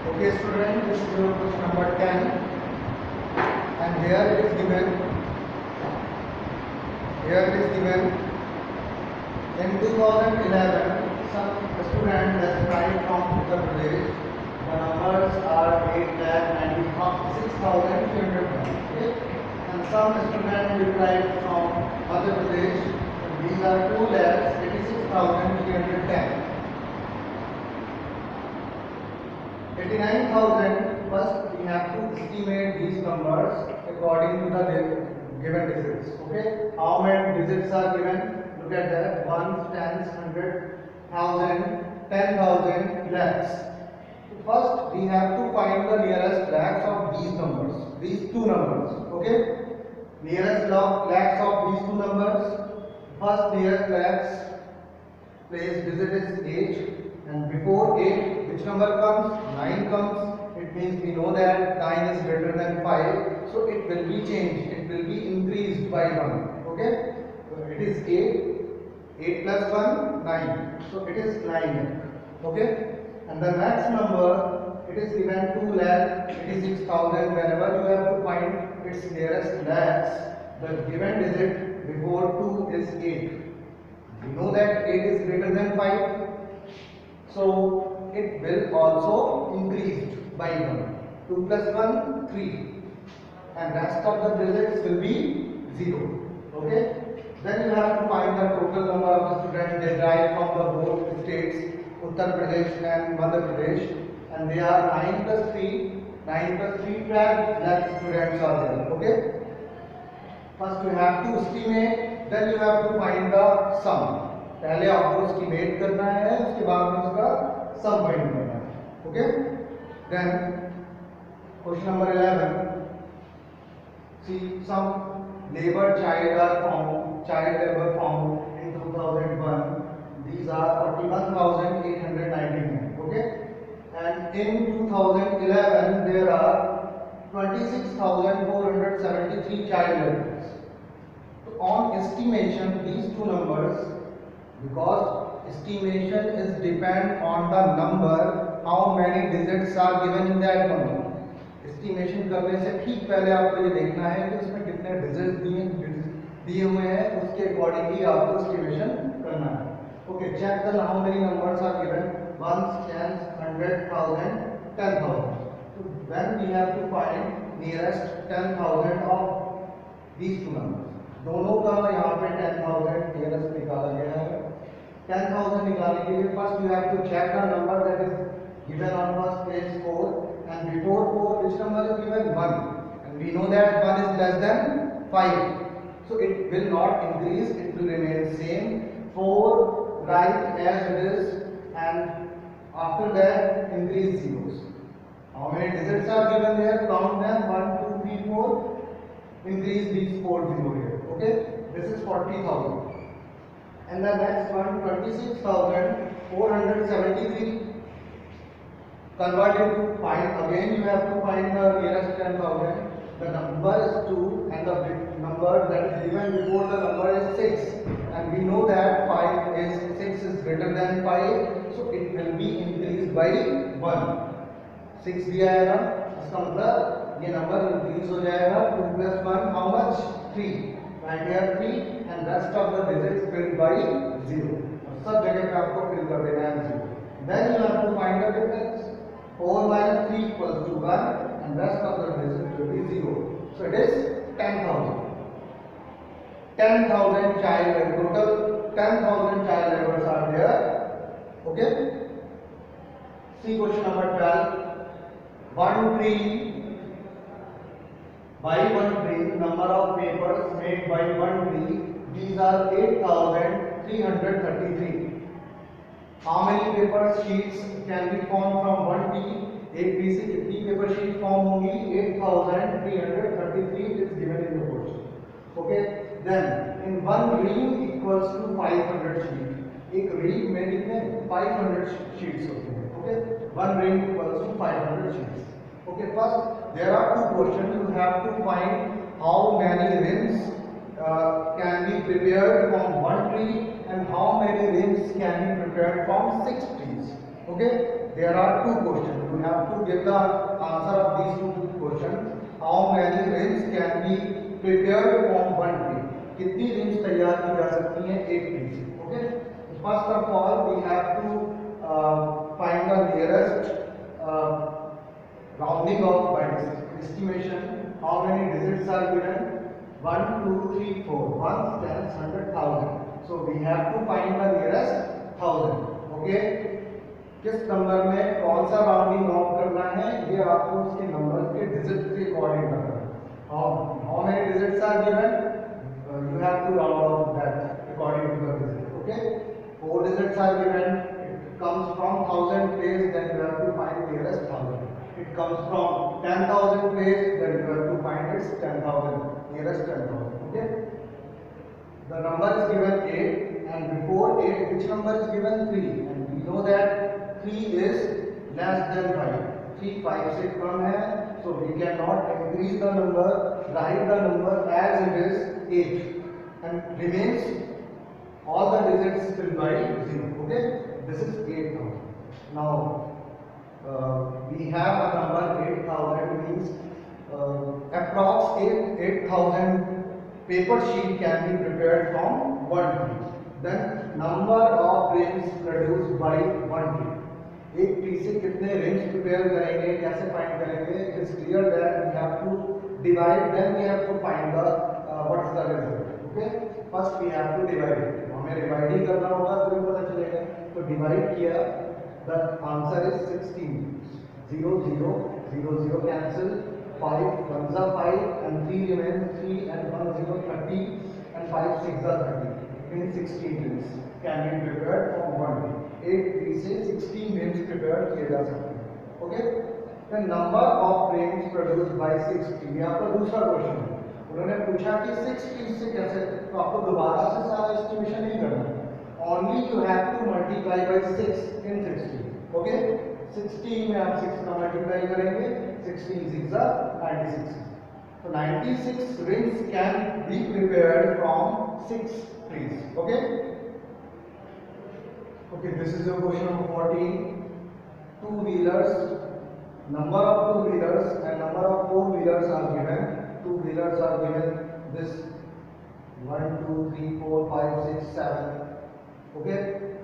Okay, student, this is your question number 10, and here it is given. In 2011, some student has tried from Uttar Pradesh. The numbers are 8,96,300. Okay, and some student will tried from Madhya Pradesh. These are 2,86,310. 89,000. First, we have to estimate these numbers according to the given digits. Okay, how many digits are given? Look at that: ones, tens, hundred, thousand, 10,000, lakhs. So first, we have to find the nearest lakhs of these numbers. These two numbers. Okay, nearest lakhs of these two numbers. First nearest lakhs place digit is 8, and before 8 which number comes? 9 comes. It means we know that 9 is greater than 5, so it will be changed, it will be increased by 1. Okay, so it is 8 plus 1, 9, so it is 9. Okay, and the next number, it is given 2,86,000. Whenever you have to find its nearest lakhs, the given digit before 2 is 8. We know that 8 is greater than 5, so it will also increase by 1. 2 plus 1, 3, and rest of the digits will be 0. Okay, then you have to find the total number of the students they derived from the both states, Uttar Pradesh and Madhya Pradesh, and they are 9 plus 3, 12 lakh students are there. Okay, first you have to estimate, then you have to find the sum. पहले आपको estimate करना है, उसके बाद में उसका sum find करना है. Okay, then question number 11. See, some child labor found in 2001. These are 41,899. Okay, and in 2011 there are 26,473 child laborers. So on estimation, these two numbers, because estimation is depend on the number, how many digits are given in that number. Estimation करने से ठीक पहले आपको ये देखना है कि उसमें कितने डिजिट्स दिए हुए हैं, उसके अकॉर्डिंगली आपको एस्टिमेशन करना है. Okay, check the how many numbers are given: ones, tens, 100,000, 10,000. So when we have to find nearest 10,000 of these two numbers. दोनों का यहाँ पे 10,000 नियरेस्ट निकाला गया है. 10,000 निकालने के लिए first you have to check the number that is given on first page 4, and before 4 which number is given? 1, and we know that 1 is less than 5, so it will not increase, it will remain same. 4 write as it is, and after that increase zeros. How many digits are given there? Count them: 1, 2, 3, 4. Increase these 4 zeros here. Okay, this is 40,000. And the next one, 26,473. Convert it to find. Again you have to find the nearest 10,000. The number is 2, and the number that is given before the number is 6, and we know that 6 is greater than 5, so it will be increased by 1. 6 दिया है ना, इसका मतलब ये number increase हो जाएगा. 2 plus 1 how much? 3. Right here 3, and rest of the digits filled by 0. सब जगह पे आपको fill कर देना है 0. Then you have to find the difference. 4 minus 3 equals to 1, and rest of the digits will be 0. So it is 10,000. 10,000 child labor, total 10,000 child laborers are there. Okay. See question number 12. One tree, number of papers made by one tree. These are 8,333. How many paper sheets can be formed from one tree? एक tree से कितनी paper sheet form होंगी? 8,333 is given in the question. Okay, then in one ream equals to 500 sheet. एक ream में कितने? 500 sheets होते हैं. Okay, one ream equals to 500 sheets. Okay, first there are two questions. You have to find how many reams can be prepared from one tree, and how many reams can be prepared from 6 trees. Okay, there are two questions. You have to give the answer of these two questions. How many rims can be prepared from one tree? कितनी reams तैयार की जा सकती हैं एक tree से? Okay, first of all we have to find the nearest rounding off by estimation. How many digits are given? 1, 2, 3, 4. Ones, tens, 100, 1000. So we have to find the nearest 1000. Okay. किस number में कौन सा rounding off करना है ये आपको उसके number के डिजिट के अकॉर्डिंग करना है. How many digits are given? You have to round off that according to the digit. Okay. 4 digits are given. It comes from 1000 place. Then you have to find nearest 1000. It comes from 10,000 place, then you have to find its 10,000, nearest 10,000. Okay. The number is given 8, and before 8, which number is given? 3, and we know that 3 is less than 5. 3 5 से कम है, so we cannot increase the number. Write the number as it is 8, and remains all the digits still by 0. Okay. This is 8 now. We have a number 8000 means approx 8000 paper sheet can be prepared from one tree. Then number of rims produced by one tree. एक tree से कितने reams prepare करेंगे, कैसे find करेंगे? It is clear that we have to divide, then we have to find the what is the result. Okay, first we have to divide. हमें divide ही करना होगा तो पता चलेगा. तो डिवाइड किया, the answer is 16. 0 0 0 0 cancel. 5 1s are 5 and 3 remains 3 and 1 0 30 and 5 6 are 30. Means 16 rims can be prepared from one tree. 8 tree से 16 rims prepared किए जा सकते हैं. Okay. The number of rims produced by 6 tree. ये आपका दूसरा question है. उन्होंने पूछा कि 6 ट्री से कैसे, तो आपको दोबारा से सारा एस्टिमेशन नहीं करना है. Only you have to multiply by 6 in 16. Okay. 16 में आप 6 का मल्टीप्लाई करेंगे. 16 6 are 96. So 96 rims can be prepared from 6 trees. Okay. Okay. This is your question number 14. Two wheelers. Number of two wheelers and number of four wheelers are given. Two wheelers are given. This 1 2 3 4 5 6 7. Okay,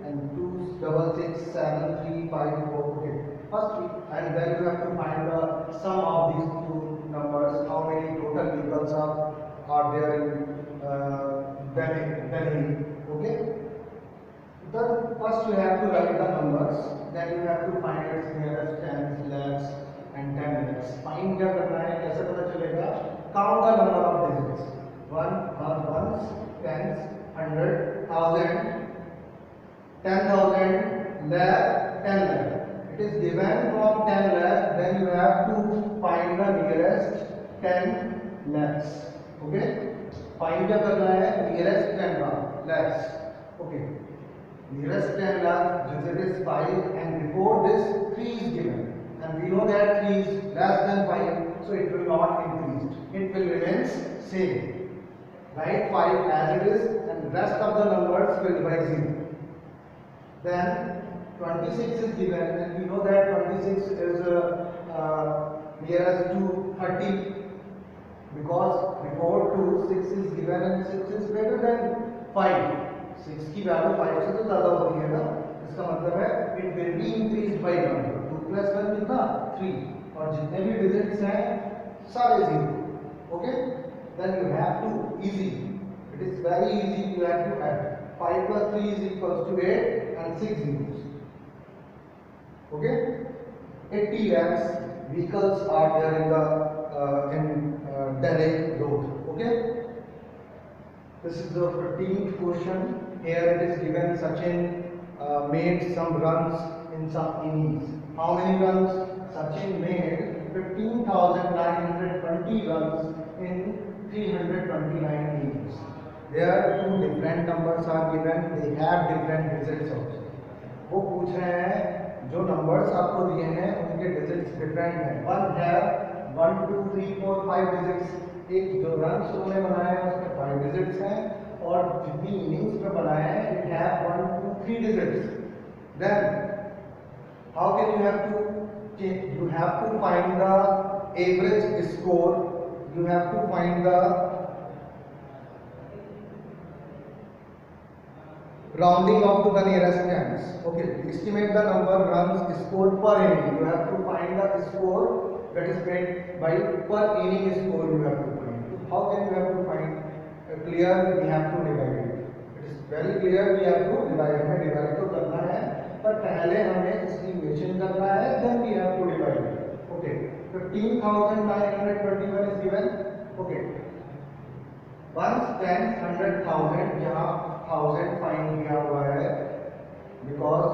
and 2 6 6 7 3 5 4. Okay, first and then you have to find the sum of these two numbers. How many total vehicles are there in Delhi? Okay, then first you have to write the numbers, then you have to find its nearest tens, lakhs and 10 lakhs. Find क्या करना है, कैसे पता चलेगा? Count the number of digits. 1 ones, tens, 100, 1000, 10,000, lakh, 10 lakh. It is given from 10 lakh, then you have to find the nearest 10 lakhs. Okay, find क्या करना है? Nearest 10 lakhs. Okay, nearest 10 lakhs, digit is 5, and before this 3 is given, and we know that 3 is less than 5, so it will not increase. It will remain same. Write 5 as it is, and rest of the numbers will by 0. Then 26 is given, and we know that 26 is nearest to 30, because before 2 6 is given and 6 is greater than 5. 6 की value 5 से तो ज़्यादा होती है ना, इसका मतलब है it will be increased by 1. 2 plus 1 कितना? 3, और जितने भी डिजिट्स हैं सारे 0. Okay, then you have to easy. It is very easy. You have to add 5 plus 3 is equals to 8 and 6 zeros. Okay, 80 lakhs vehicles are there in the Delhi road. Okay, this is the 15th question. Here it is given Sachin made some runs in some innings. How many runs? Sachin made 15,920 runs in 329 innings. There two different numbers are given. They have different digits also. वो पूछ रहे हैं जो numbers आपको दिए हैं उनके digits different हैं. One have 1 2 3 4 5 digits. एक जो runs उन्होंने बनाया है उसमें 5 digits हैं, और जितनी innings में बनाया है it have 1 2 3 digits. Then How can you have to change? You have to find the average score. You have to find the rounding off to the nearest tens. Okay, estimate the number runs scored per inning. You have to find the score that is made by per inning score. You have to find. How can you have to find? Clear, we have to divide it. It is very clear. We have to divide. हमें divide तो करना है, पर पहले हमें estimation करना है. Then we have to divide it. Okay, 15,921 is given. Okay. Once 10, 100,000 यहाँ 1000 फाइन किया हुआ है, because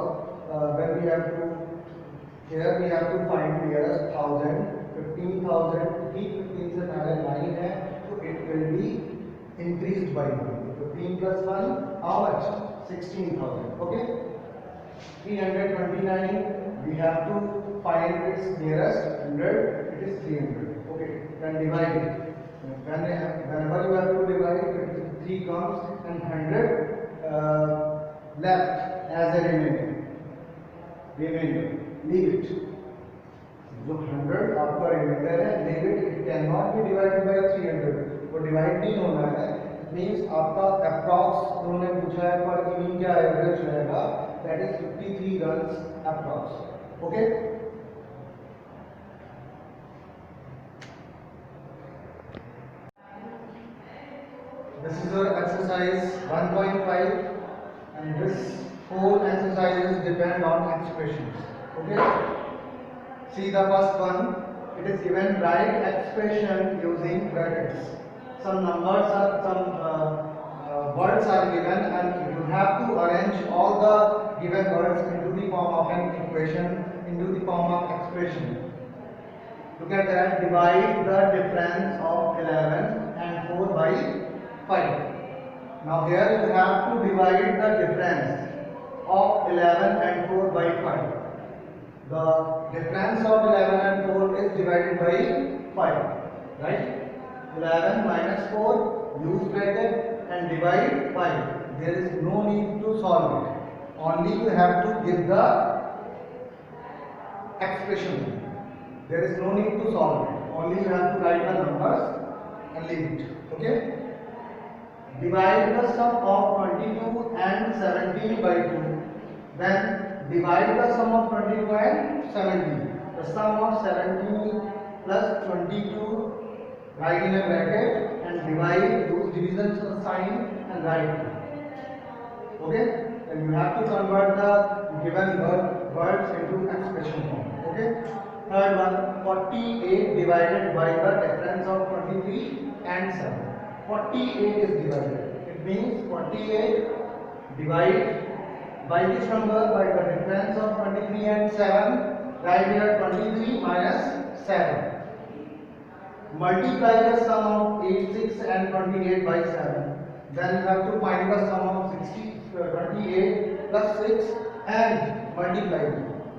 when we have to here we have to find nearest 1000. 15,000 ठीक 15 से पहले 9 है, तो it will be increased by 1. 15 plus 1 how much? 16,000. Okay, 329 we have to find its nearest 100. It is 300. Okay, then divide it. Whenever you have to divide, 3 comes and 100 left as a remainder. Leave it. जो 100 आपका reminder है, leave it. It cannot be divided by 300. वो divide नहीं होना है. Means आपका approx उन्होंने पूछा है पर इनिंग क्या एवरेज रहेगा, that is 53 runs approx. Okay, this is your exercise 1.5 and this whole exercises depend on expressions. Okay, see the first one. It is given write expression using brackets. Some numbers are words are given and you have to arrange all the given words into the form of an equation, into the form of expression. Look at that. Divide the difference of 11 and 4 by 5. Now here you have to divide the difference of 11 and 4 by 5. The difference of 11 and 4 is divided by 5, right? 11 minus 4, use bracket and divide 5. There is no need to solve it. Only you have to give the expression. There is no need to solve it. Only you have to write the numbers and leave it. Okay? Divide the sum of 22 and 17 by 2. Then divide the sum of 22 and 17. The sum of 17 plus 22, write in a bracket and divide, use division sign and write. Okay? And you have to convert the given words into expression form. Okay? Third one, 48 divided by the difference of 23 and 7. 48 is divided. It means 48 divide by this number by the difference of 23 and 7. Write here 23 minus 7. Multiply the sum of 86 and 28 by 7. Then you have to find the sum of 28 plus 6 and multiply it.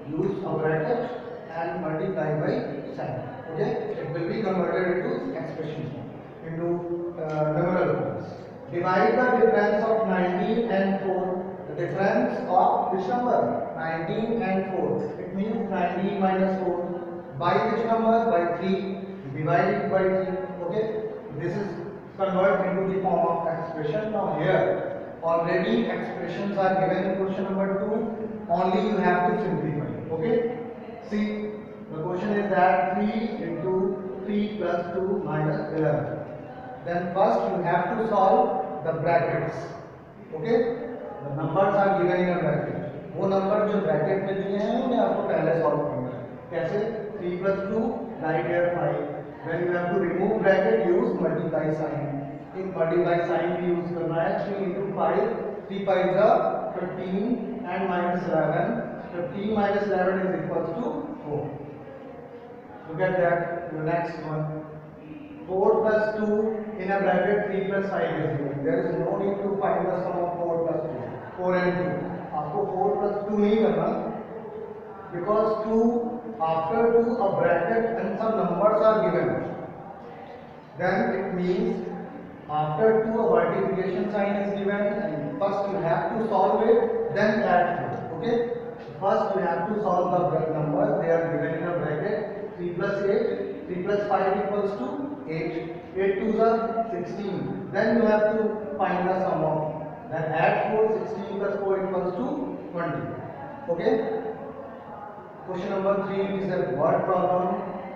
Use a bracket and multiply by 7. Okay? It will be converted into expression form, into numeral forms. Divide the difference of 19 and 4. The difference of which number? 19 and 4. It means 19 minus 4. By which number? By 3. Divide it by 3. Okay? This is converted into the form of expression. Now here, already expressions are given in question number 2. Only you have to simplify. Okay? See, the question is that 3 into 3 plus 2 minus 11. Then first you have to solve the brackets. Okay? The numbers are given in a bracket. वो number जो bracket में दिए हैं उन्हें आपको पहले solve करना है. कैसे? 3 plus 2, write here 5. When you have to remove bracket, use multiply sign. In multiply sign भी use करना है. 3 into 5, 3 5 is 15 and minus 11. 15 minus 11 is equals to 4. Look at that. The next one. 4 plus 2 in a bracket 3 plus 5 is given. There is no need to find the sum of 4 plus 2. 4 and 2. आपको 4 plus 2 नहीं करना, because 2 after 2 a bracket and some numbers are given. Then it means after 2 a multiplication sign is given and first you have to solve it, then add 4. Okay? First we have to solve the numbers. They are given in a bracket. 3 plus 8, 3 plus 5 equals to 8. 8 2s are 16. Then you have to find the sum of. Then add 4. 16 plus 4 equals to 20. Okay. Question number 3 is a word problem.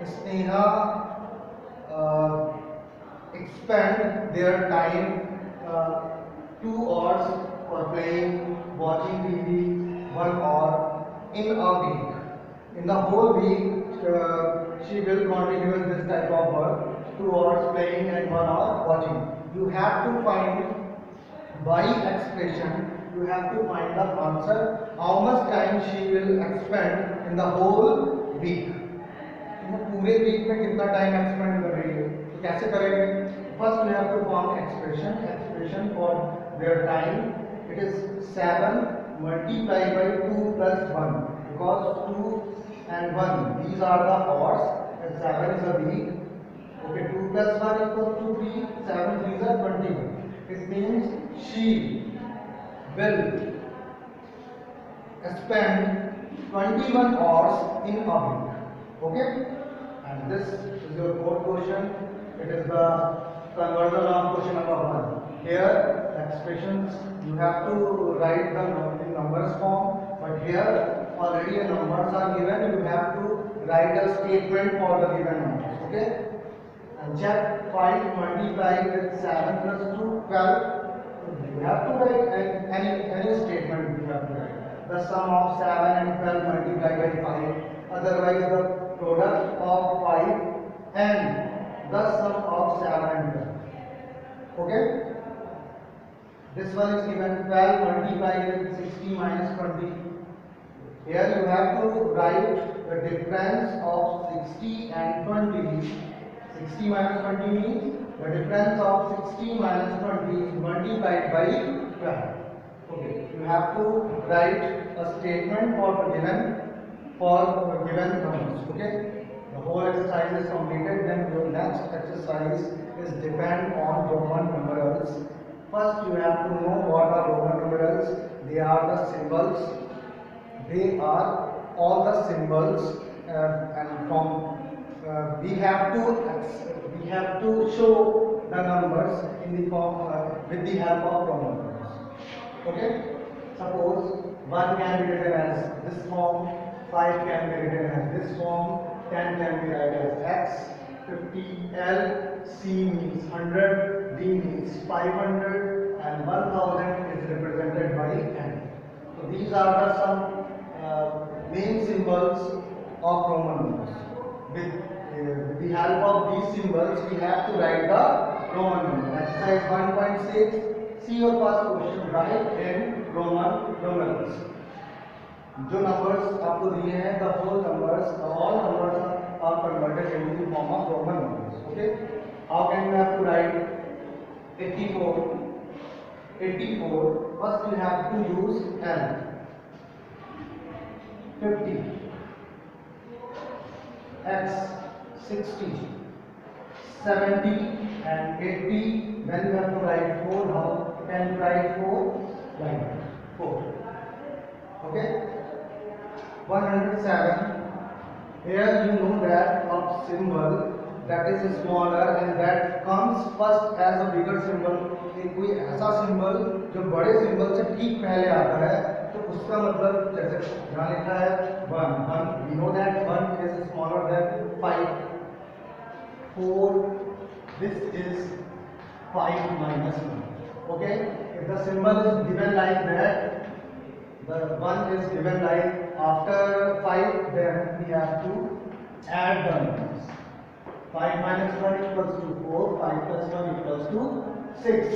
Sneha expand their time 2 hours for playing, watching TV, 1 hour in a week. In the whole week, she will continue this type of work: 2 hours playing and 1 hour watching. You have to find by expression. You have to find the answer. How much time she will expend in the whole week? पूरे week में कितना time expand कर रही है, तो कैसे करेंगे? First we have to form expression for their time. इट इज 7 multiplied by 2 plus 1 because 2 and 1 these are the hours and 7 is a week. Okay, 2 plus 1 equals to 3. 7 3s are 21. It means she will spend 21 hours in a week. Okay, and this is your fourth question. It is the conversion of question number 1. Here expressions you have to write the numbers form, but here already the numbers are given. You have to write a statement for the given numbers. Okay, and check 5 multiplied with 7 plus 2 12. You have to write any statement. You have to write the sum of 7 and 12 multiplied by 5. Otherwise the product of 5 and the sum of 7 and 12. Okay, this one is given 12 multiplied with 60 minus 20. Here you have to write the difference of 60 and 20. 60 minus 20 means the difference of 60 minus 20 is multiplied by 12. Okay, you have to write a statement for the given numbers. Okay, the whole exercise is completed. Then your next exercise is depend on Roman numerals. First you have to know what are Roman numerals. They are the symbols. They are all the symbols and from we have to show the numbers in the form with the help of Roman numerals. Okay, suppose 1 can be written as this form, 5 can be written as this form, 10 can be written as x, 50 L, C means 100, D means 500, and 1000 is represented by N. So these are the some main symbols of Roman numbers. With the help of these symbols, we have to write the Roman numbers. Exercise 1.6. See your first question. Write in Roman numerals. जो numbers आपको दिए हैं, the whole numbers, all numbers are converted into the form of Roman numbers. Okay. How can you have to write 84? 84. First you have to use L. 50. X 60, 70 and 80. Then you have to write 4. How can you write 4? Like 4. Okay. 107. Here you know that of symbol that is smaller and that comes first as a bigger symbol. कोई ऐसा symbol जो बड़े symbol से ठीक पहले आता है, तो उसका मतलब जैसे यहाँ लिखा है 1. We know that 1 is smaller than 5. 4. This is 5 minus 1. Okay. If the symbol is given like that, the 1 is given like after 5, then we have to add the numbers. 5 minus 1 equals to 4. 5 plus 1 equals to 6.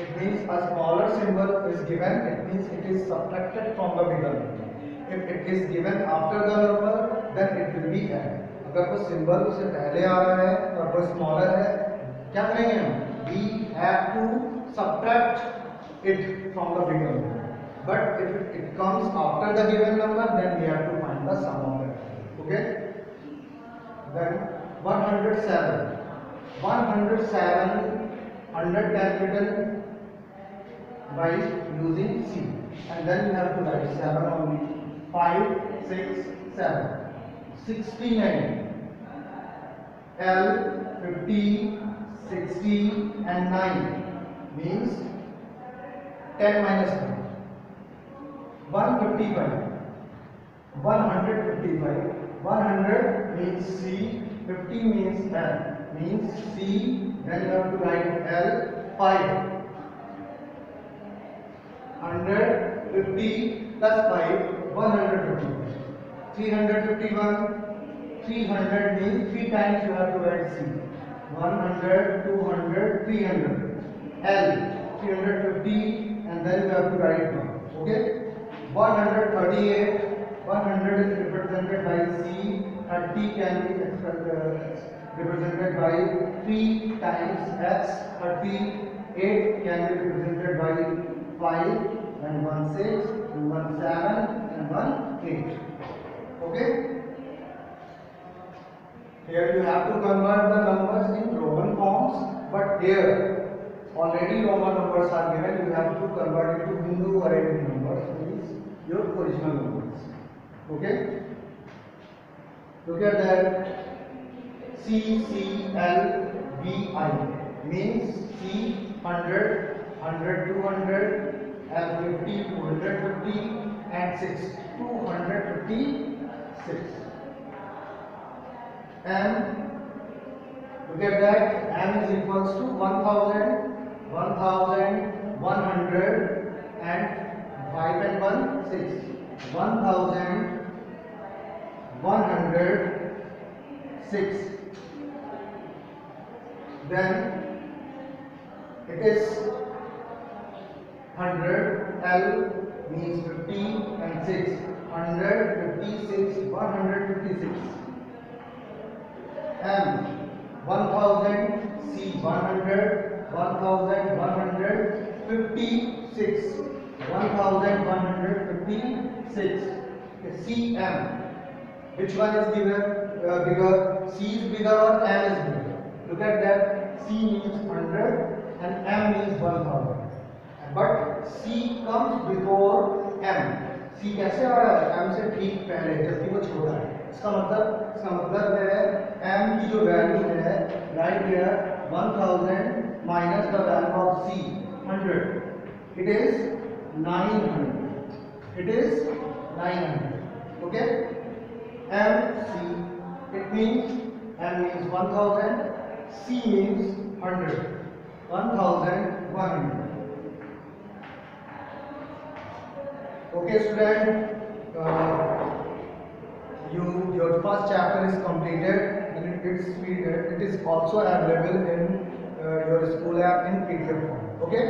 It means a smaller symbol is given. It means it is subtracted from the bigger number. If it is given after the number, then it will be added. अगर वो symbol उससे पहले आ रहा है और वो smaller है, क्या करेंगे हम? We have to subtract it from the bigger number. But if it comes after the given number, then we have to find the sum of it. Okay? Then 107. 107, 100 can be written by using C. and then you have to write 7 only. 5, 6, 7. 69. L, 50, 60 and 9 means 10 minus 1. 155. 155. 100 means C, 50 means L, means C, then you have to write L, 5. 150 plus 5, 150. 351. 300 means 3 times you have to write C. 100, 200, 300. L, 350 and then you have to write 1. Okay? 138. 100 is represented by C. 30 can be represented by 3 times X. 38 can be represented by 5 and 1 6 and 1 7 and 1 8. Okay? Here you have to convert the numbers in Roman forms, but here already Roman numbers are given. You have to convert it to Hindu Arabic numbers, means your original numbers. Okay? Look at that. CCLVI means C 100, 100, 200, and 50, 250, and 6, 256. M, look at that, M is equals to 1000, 1100 and 5 and 1, 6. 1106. Then it is 100, L means 50 and 6. 156, 156. M, 1000, C 100, 1156, 1156. CM, which one is bigger? C is bigger or M is bigger? Look at that. C means 100 and M means 1000. But C comes before M. C कैसे आ रहा है? M से ठीक पहले, जबकि वो छोटा है. इसका मतलब है M की जो वैल्यू है, right here 1000 minus the value of C 100. It is 900. It is 900. Okay? MC, it means M means 1000, C means 100. 1100. Okay, student. Your first chapter is completed and it is also available in your school app in PDF form. Okay.